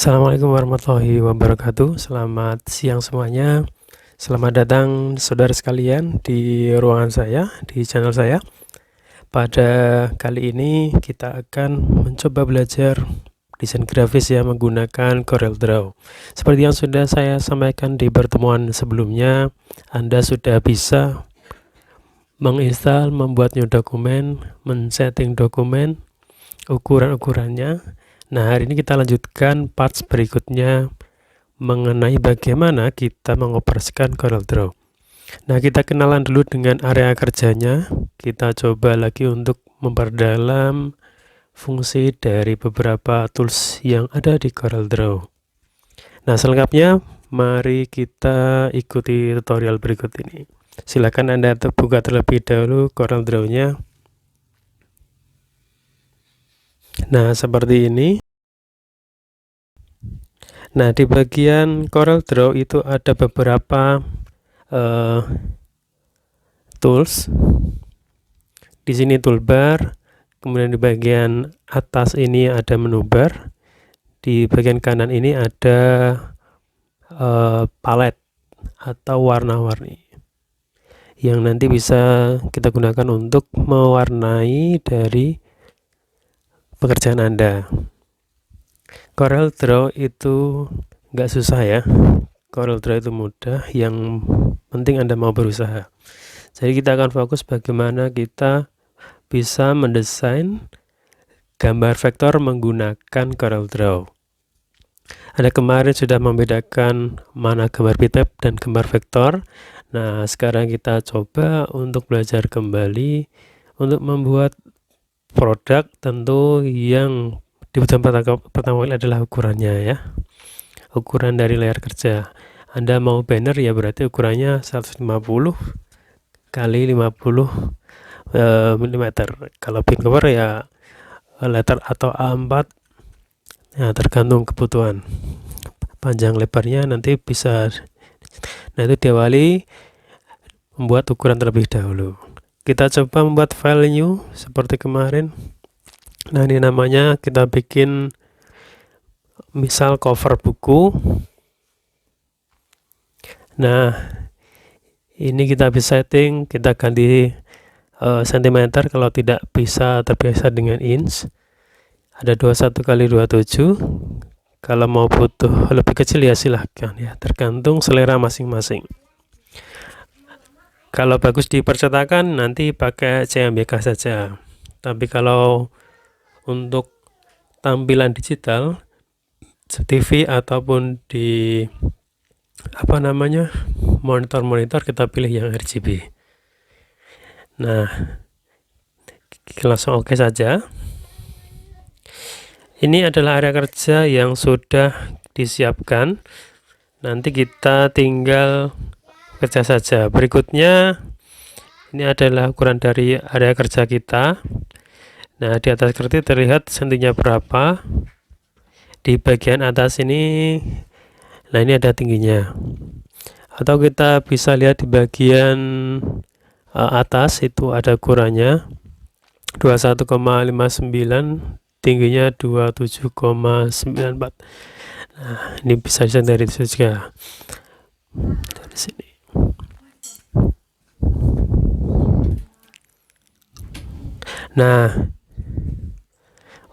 Assalamualaikum warahmatullahi wabarakatuh. Selamat siang semuanya. Selamat datang saudara sekalian di ruangan saya, di channel saya. Pada kali ini kita akan mencoba belajar desain grafis ya menggunakan CorelDRAW. Seperti yang sudah saya sampaikan di pertemuan sebelumnya, Anda sudah bisa menginstal, membuat new dokumen, men-setting dokumen, ukuran-ukurannya. Nah, hari ini kita lanjutkan parts berikutnya mengenai bagaimana kita mengoperasikan CorelDRAW. Nah, kita kenalan dulu dengan area kerjanya. Kita coba lagi untuk memperdalam fungsi dari beberapa tools yang ada di CorelDRAW. Nah, selengkapnya mari kita ikuti tutorial berikut ini. Silakan Anda buka terlebih dahulu CorelDRAW-nya. Nah, seperti ini. Nah, di bagian CorelDRAW itu ada beberapa tools. Di sini toolbar, kemudian di bagian atas ini ada menu bar. Di bagian kanan ini ada palet atau warna-warni yang nanti bisa kita gunakan untuk mewarnai dari pekerjaan Anda. CorelDRAW itu nggak susah ya. CorelDRAW itu mudah, yang penting Anda mau berusaha. Jadi kita akan fokus bagaimana kita bisa mendesain gambar vektor menggunakan CorelDRAW. Anda kemarin sudah membedakan mana gambar bitmap dan gambar vektor. Nah, sekarang kita coba untuk belajar kembali untuk membuat produk tentu yang dibutuhkan pertama kali adalah ukurannya ya. Ukuran dari layar kerja. Anda mau banner ya berarti ukurannya 150 kali 50 mm. Kalau pin cover ya letter atau A4. Nah, tergantung kebutuhan. Panjang lebarnya nanti bisa. Nah, itu diawali membuat ukuran terlebih dahulu. Kita coba membuat file new seperti kemarin. Nah, ini namanya kita bikin misal cover buku. Nah, ini kita bisa setting, kita ganti sentimeter kalau tidak bisa terbiasa dengan inch. Ada 21 kali 27. Kalau mau butuh lebih kecil ya silahkan ya, tergantung selera masing-masing. Kalau bagus di percetakan nanti pakai CMYK saja. Tapi kalau untuk tampilan digital TV ataupun di monitor kita pilih yang RGB. Nah, langsung oke saja. Ini adalah area kerja yang sudah disiapkan. Nanti kita tinggal kerja saja. Berikutnya ini adalah ukuran dari area kerja kita. Nah, di atas kertas terlihat sentinya berapa. Di bagian atas ini, nah ini ada tingginya. Atau kita bisa lihat di bagian atas itu ada ukurannya 21,59, tingginya 27,94. Nah, ini bisa dilihat dari itu juga. Dari sini. Nah,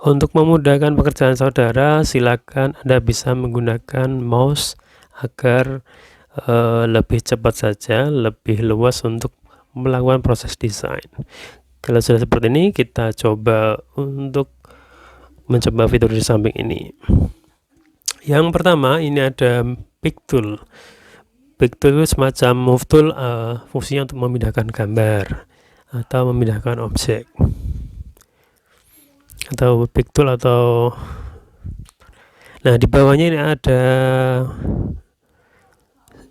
untuk memudahkan pekerjaan saudara, silakan Anda bisa menggunakan mouse agar lebih cepat saja, lebih luas untuk melakukan proses desain. Kalau sudah seperti ini, kita coba untuk mencoba fitur di samping ini. Yang pertama, ini ada pick tool. Pick tool itu semacam move tool, fungsinya untuk memindahkan gambar atau memindahkan objek. Atau pick tool atau nah di bawahnya ini ada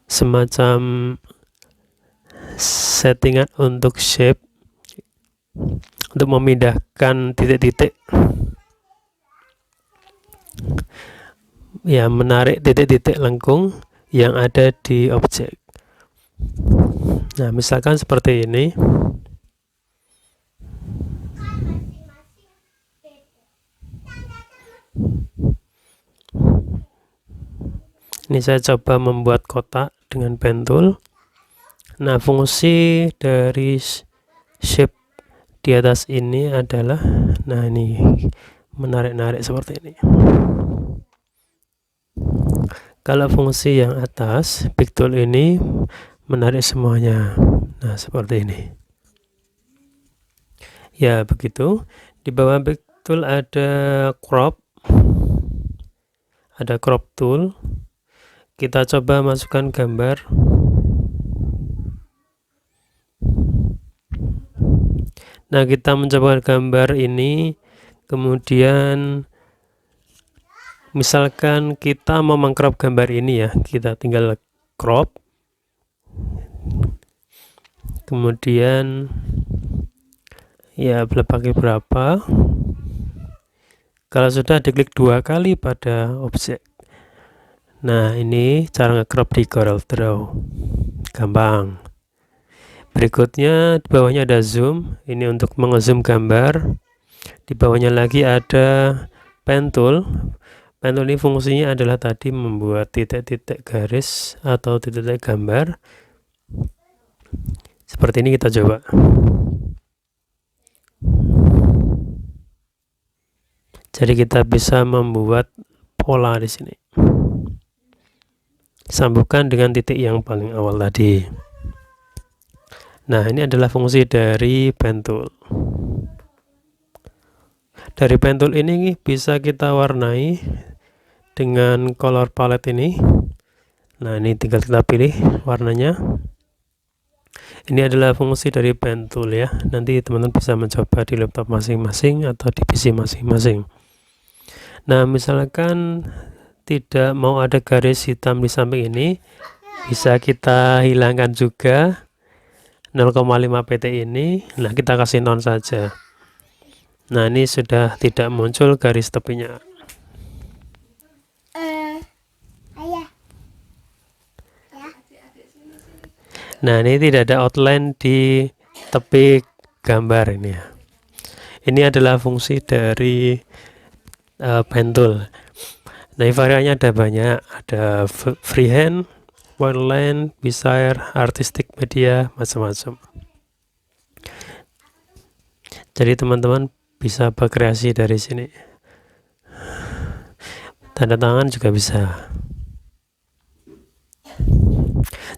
semacam settingan untuk shape, untuk memindahkan titik-titik ya, menarik titik-titik lengkung yang ada di objek. Nah, misalkan seperti ini. Ini saya coba membuat kotak dengan pen tool. Nah, fungsi dari shape di atas ini adalah, nah ini menarik-narik seperti ini. Kalau fungsi yang atas big tool ini menarik semuanya. Nah, seperti ini. Ya, begitu. Di bawah big tool ada crop tool. Kita coba masukkan gambar. Nah, kita mencoba gambar ini, kemudian misalkan kita mau mengcrop gambar ini ya, kita tinggal crop, kemudian ya pakai berapa. Kalau sudah, diklik 2 kali pada objek. Nah, ini cara nge-crop di CorelDRAW, gampang. Berikutnya di bawahnya ada zoom, ini untuk meng-zoom gambar. Di bawahnya lagi ada pen tool. Pen tool ini fungsinya adalah tadi membuat titik-titik garis atau titik-titik gambar. Seperti ini kita coba. Jadi kita bisa membuat pola di sini. Sambungkan dengan titik yang paling awal tadi. Nah, ini adalah fungsi dari pen tool. Dari pen tool ini bisa kita warnai dengan color palette ini. Nah, ini tinggal kita pilih warnanya. Ini adalah fungsi dari pen tool ya. Nanti teman-teman bisa mencoba di laptop masing-masing atau di PC masing-masing. Nah, misalkan tidak mau ada garis hitam di samping ini, bisa kita hilangkan juga 0,5 pt ini. Nah, kita kasih non saja. Nah, ini sudah tidak muncul garis tepinya. Nah, ini tidak ada outline di tepi gambar ini ya. Ini adalah fungsi dari pen tool. Nah, variannya ada banyak, ada freehand, wildland, Bezier, artistic media, macam-macam. Jadi teman-teman bisa berkreasi dari sini. Tanda tangan juga bisa.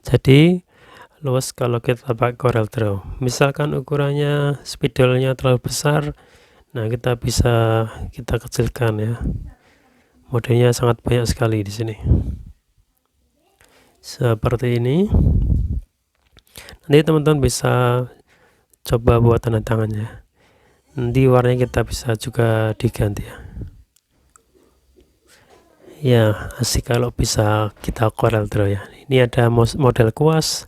Jadi luas kalau kita pakai CorelDRAW. Misalkan ukurannya spidolnya terlalu besar, nah kita bisa kita kecilkan ya. Modelnya sangat banyak sekali di sini. Seperti ini. Nanti teman-teman bisa coba buat tanda tangannya. Nanti warnanya kita bisa juga diganti ya. Ya, asik kalau bisa kita CorelDRAW ya. Ini ada model kuas,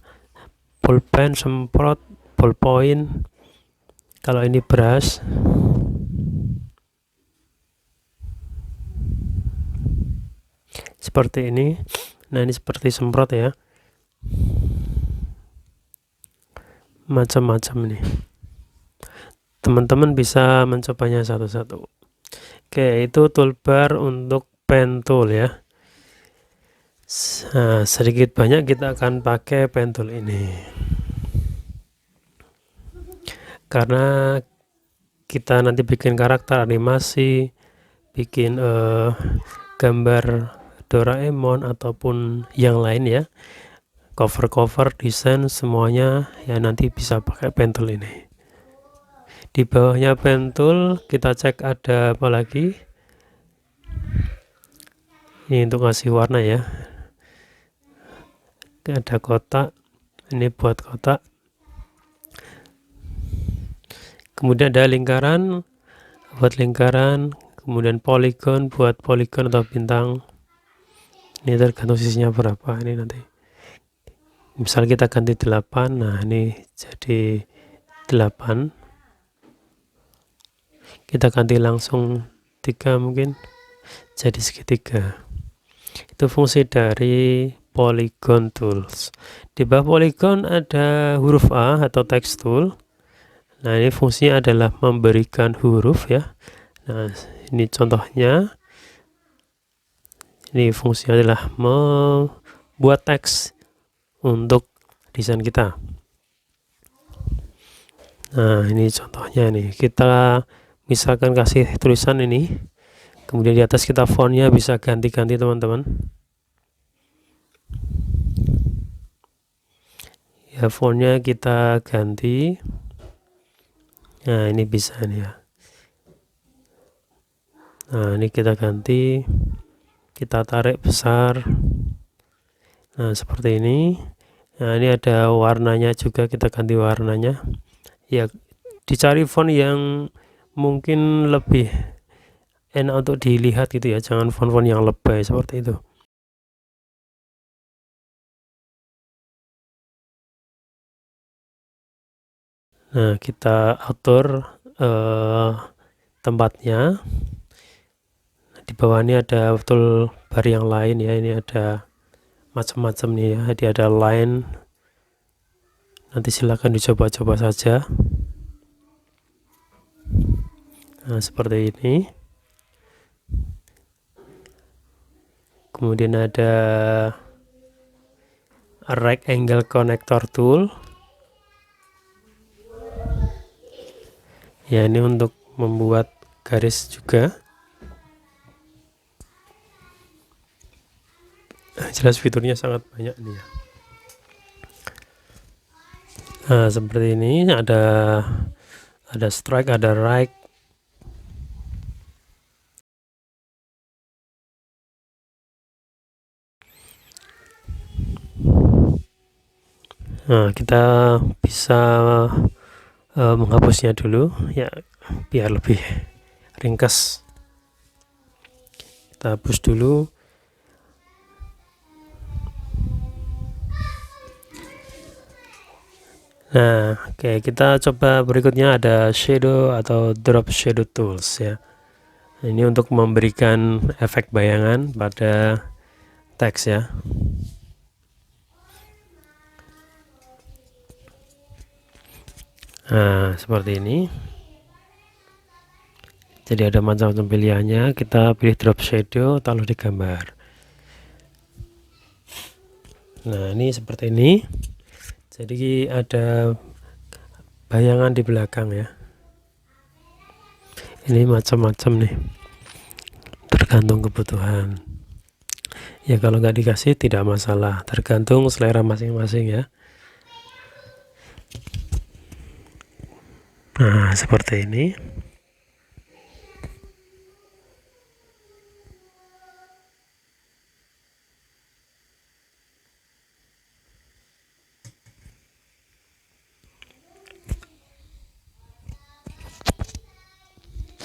pulpen, semprot, ballpoint. Kalau ini brush. Seperti ini. Nah, ini seperti semprot ya. Macam-macam nih. Teman-teman bisa mencobanya satu-satu. Oke, itu toolbar untuk pen tool ya. Nah, sedikit banyak kita akan pakai pen tool ini. Karena kita nanti bikin karakter animasi, bikin gambar Doraemon ataupun yang lain ya, cover desain semuanya ya nanti bisa pakai pen tool ini. Di bawahnya pen tool kita cek ada apa lagi. Ini untuk ngasih warna ya. Ada kotak, ini buat kotak. Kemudian ada lingkaran, buat lingkaran. Kemudian polygon, buat polygon atau bintang. Ini tergantung sisinya berapa ini nanti. Misal kita ganti 8, nah ini jadi 8. Kita ganti langsung 3 mungkin jadi segitiga. Itu fungsi dari polygon tools. Di bawah polygon ada huruf A atau text tool. Nah, ini fungsinya adalah memberikan huruf ya. Nah, ini contohnya. Ini fungsinya adalah membuat teks untuk desain kita. Nah, ini contohnya nih, kita misalkan kasih tulisan ini, kemudian di atas kita fontnya bisa ganti-ganti teman-teman. Ya, fontnya kita ganti. Nah, ini bisa nih ya. Nah, ini kita ganti, kita tarik besar. Nah, seperti ini. Nah, ini ada warnanya juga, kita ganti warnanya. Ya, dicari font yang mungkin lebih enak untuk dilihat gitu ya, jangan font-font yang lebay seperti itu. Nah, kita atur tempatnya. Di bawah ini ada toolbar yang lain ya, ini ada macam-macam nih ya, jadi ada line, nanti silakan dicoba-coba saja. Nah, seperti ini. Kemudian ada right angle connector tool ya, ini untuk membuat garis juga. Jelas fiturnya sangat banyak nih ya. Nah, seperti ini ada strike, ada right. Nah, kita bisa menghapusnya dulu ya, biar lebih ringkas. Kita hapus dulu. Nah, oke, kita coba berikutnya ada shadow atau drop shadow tools ya. Ini untuk memberikan efek bayangan pada teks ya. Nah, seperti ini. Jadi ada macam-macam pilihannya, kita pilih drop shadow, taruh di gambar. Nah, ini seperti ini. Jadi ada bayangan di belakang ya. Ini macam-macam nih, tergantung kebutuhan. Ya, kalau nggak dikasih tidak masalah, tergantung selera masing-masing ya. Nah, seperti ini.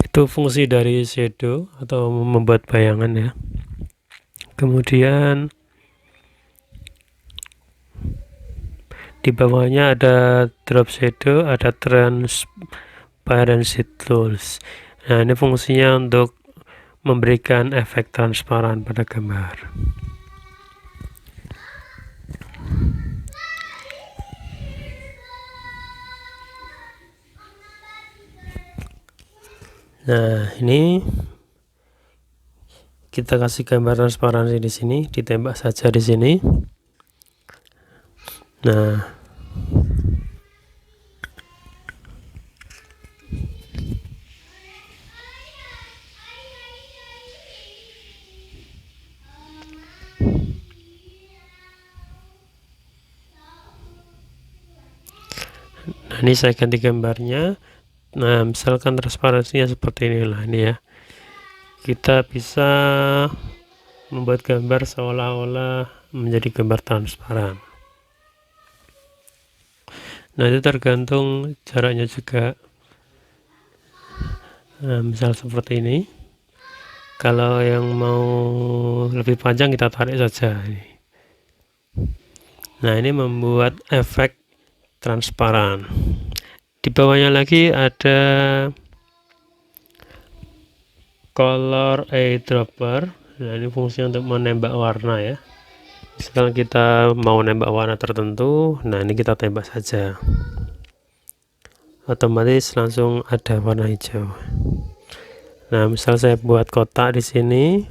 Itu fungsi dari shadow atau membuat bayangan ya. Kemudian di bawahnya ada drop shadow, ada transparency tools. Nah, ini fungsinya untuk memberikan efek transparan pada gambar. Nah, ini kita kasih gambar transparansi di sini, ditembak saja di sini. Nah, ini saya ganti gambarnya. Nah, misalkan transparansinya seperti inilah ini ya. Kita bisa membuat gambar seolah-olah menjadi gambar transparan. Nah, itu tergantung jaraknya juga. Nah, misal seperti ini. Kalau yang mau lebih panjang kita tarik saja ini. Nah, ini membuat efek transparan. Di bawahnya lagi ada color eyedropper. Nah, ini fungsi untuk menembak warna ya. Sekarang kita mau nembak warna tertentu, nah ini kita tembak saja, otomatis langsung ada warna hijau. Nah, misal saya buat kotak di sini,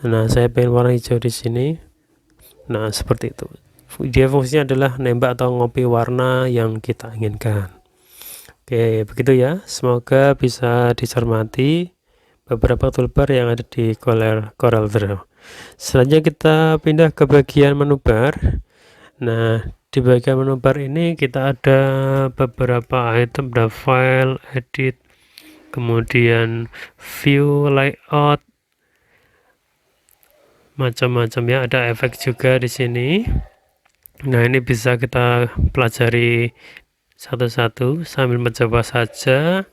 Nah, saya pengen warna hijau di sini. Nah, seperti itu. Dia fungsinya adalah nembak atau ngopi warna yang kita inginkan. Oke, begitu ya. Semoga bisa dicermati beberapa toolbar yang ada di CorelDRAW. Selanjutnya kita pindah ke bagian menu bar. Nah, di bagian menu bar ini kita ada beberapa item, ada file, edit, kemudian view, layout, macam-macam ya. Ada efek juga di sini. Nah, ini bisa kita pelajari satu-satu sambil mencoba saja.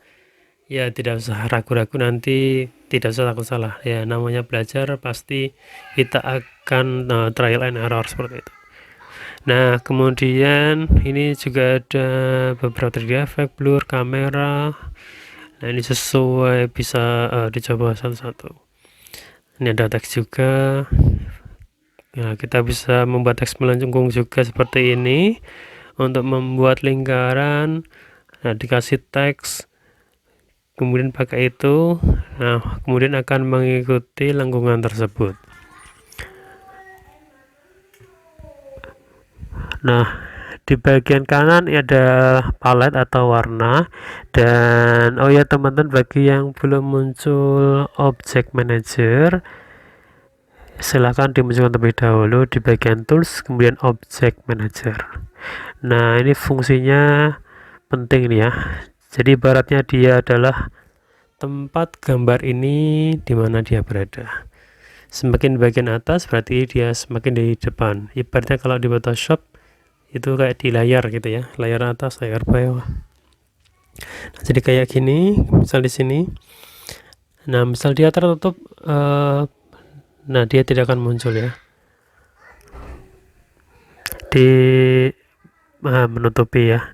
Ya, tidak usah ragu-ragu, nanti tidak usah takut salah ya, namanya belajar pasti kita akan trial and error seperti itu. Nah, kemudian ini juga ada beberapa 3D effect, blur, kamera. Nah, ini sesuai, bisa dicoba satu-satu. Ini ada teks juga. Nah, kita bisa membuat teks melengkung juga seperti ini. Untuk membuat lingkaran, nah dikasih teks, kemudian pakai itu, nah kemudian akan mengikuti lengkungan tersebut. Nah, di bagian kanan ini ada palet atau warna. Dan oh ya teman-teman, bagi yang belum muncul Object Manager, silahkan dimunculkan terlebih dahulu di bagian tools, kemudian Object Manager. Nah, ini fungsinya penting nih ya. Jadi ibaratnya dia adalah tempat gambar ini di mana dia berada. Semakin bagian atas berarti dia semakin di depan. Ibaratnya kalau di Photoshop itu kayak di layar gitu ya, layar atas, layar bawah. Nah, jadi kayak gini, misal di sini. Nah, misal dia tertutup, nah dia tidak akan muncul ya. Di menutupi ya.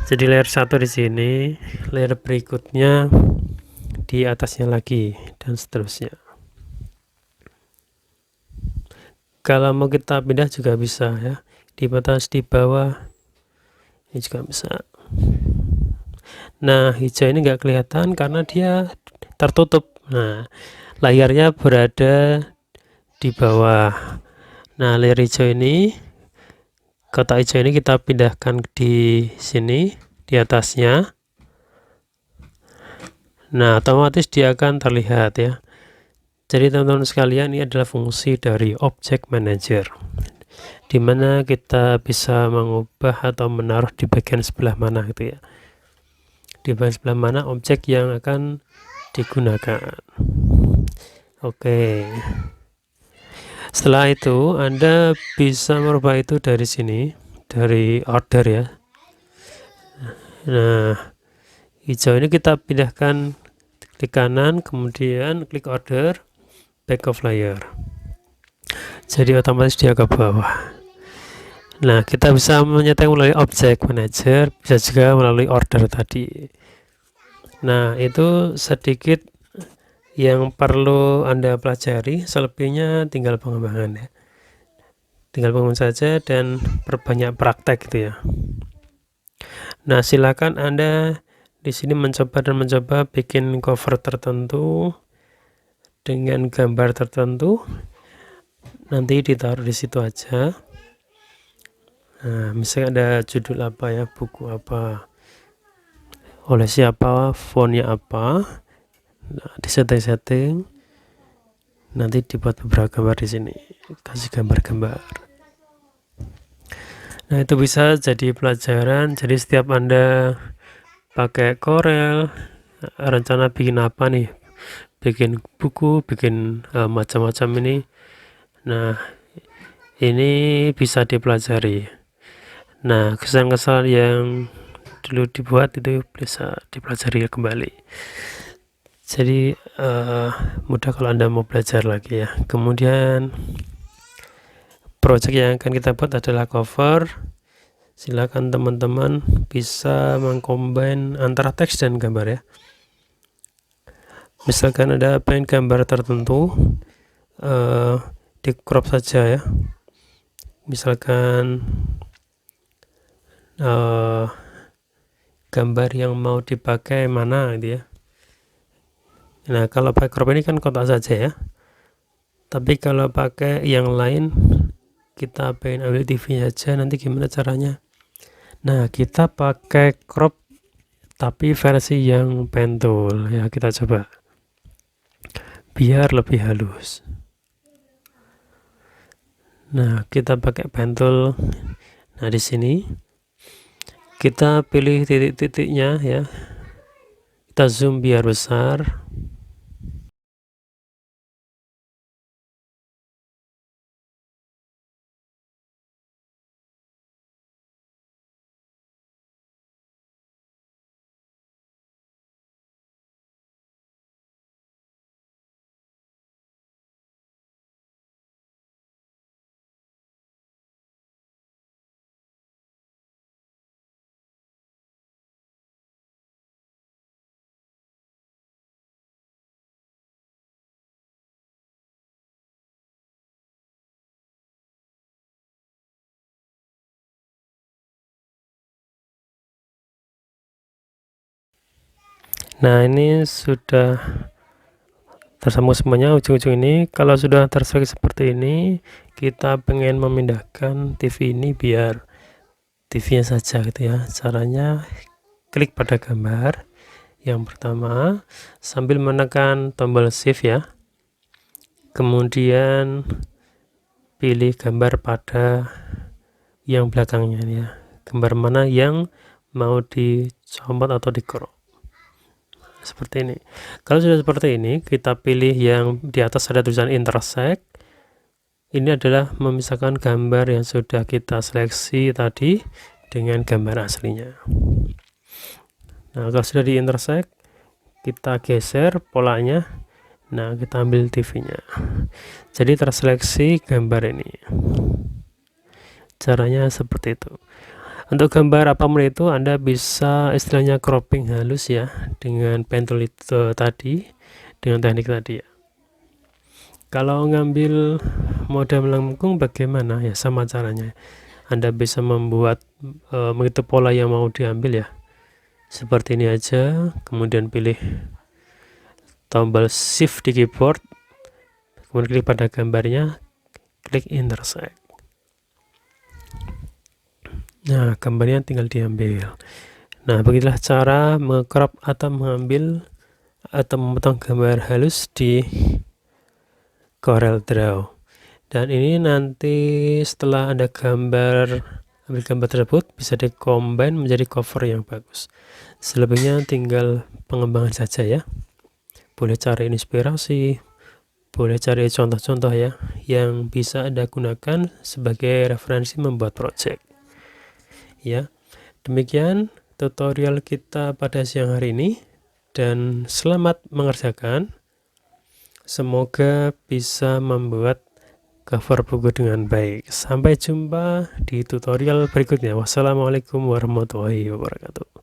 Jadi layer 1 di sini, layer berikutnya di atasnya lagi, dan seterusnya. Kalau mau kita pindah juga bisa ya, di atas, di bawah, ini juga bisa. Nah, hijau ini nggak kelihatan karena dia tertutup. Nah, layarnya berada di bawah. Nah, layer hijau ini, kotak hijau ini kita pindahkan di sini, di atasnya. Nah, otomatis dia akan terlihat ya. Jadi teman-teman sekalian, ini adalah fungsi dari Object Manager, di mana kita bisa mengubah atau menaruh di bagian sebelah mana gitu ya. Di bagian sebelah mana objek yang akan digunakan. Oke. Setelah itu Anda bisa merubah itu dari sini, dari order ya. Nah, hijau ini kita pindahkan klik kanan, kemudian klik order, back of layer. Jadi otomatis dia ke bawah. Nah, kita bisa menyeting melalui Object Manager, bisa juga melalui order tadi. Nah, itu sedikit yang perlu Anda pelajari, selebihnya tinggal pengembangan ya. Tinggal pengembangan saja dan perbanyak praktek gitu ya. Nah, silakan Anda di sini mencoba bikin cover tertentu dengan gambar tertentu. Nanti ditaruh di situ aja. Nah, misalnya ada judul apa ya, buku apa, oleh siapa, fontnya apa. Nah, di setting, nanti dibuat beberapa gambar di sini, kasih gambar-gambar. Nah, itu bisa jadi pelajaran. Jadi setiap Anda pakai Corel, rencana bikin apa nih, bikin buku, bikin macam-macam ini. Nah, ini bisa dipelajari. Nah, kesan-kesan yang dulu dibuat itu bisa dipelajari kembali. Jadi mudah kalau Anda mau belajar lagi ya. Kemudian project yang akan kita buat adalah cover. Silakan teman-teman bisa mengcombine antara teks dan gambar ya. Misalkan ada pengen gambar tertentu, di crop saja ya. Misalkan gambar yang mau dipakai mana gitu ya. Nah, kalau pakai crop ini kan kotak saja ya, tapi kalau pakai yang lain, kita pengen ambil TV aja, nanti gimana caranya? Nah, kita pakai crop tapi versi yang pentul ya, kita coba biar lebih halus. Nah, kita pakai pentul. Nah, di sini kita pilih titik-titiknya ya, kita zoom biar besar. Nah, ini sudah tersambung semuanya ujung-ujung ini. Kalau sudah terselect seperti ini, kita pengen memindahkan TV ini biar TV-nya saja gitu ya. Caranya klik pada gambar yang pertama sambil menekan tombol shift ya, kemudian pilih gambar pada yang belakangnya ya, gambar mana yang mau dicomot atau di crop seperti ini. Kalau sudah seperti ini, kita pilih yang di atas ada tulisan intersect. Ini adalah memisahkan gambar yang sudah kita seleksi tadi dengan gambar aslinya. Nah, kalau sudah di intersect, kita geser polanya. Nah, kita ambil TV-nya. Jadi terseleksi gambar ini. Caranya seperti itu. Untuk gambar apapun itu Anda bisa istilahnya cropping halus ya, dengan pentul itu tadi, dengan teknik tadi ya. Kalau ngambil mode melengkung bagaimana ya, sama caranya. Anda bisa membuat mengikuti pola yang mau diambil ya, seperti ini aja, kemudian pilih tombol shift di keyboard, kemudian klik pada gambarnya, klik intersect. Nah, gambarnya tinggal diambil. Nah, begitulah cara mengcrop atau mengambil atau memotong gambar halus di Corel Draw. Dan ini nanti setelah ada ambil gambar tersebut bisa dikombin menjadi cover yang bagus. Selebihnya tinggal pengembangan saja ya. Boleh cari inspirasi, boleh cari contoh-contoh ya yang bisa Anda gunakan sebagai referensi membuat project. Ya, demikian tutorial kita pada siang hari ini dan selamat mengerjakan. Semoga bisa membuat cover buku dengan baik. Sampai jumpa di tutorial berikutnya. Wassalamualaikum warahmatullahi wabarakatuh.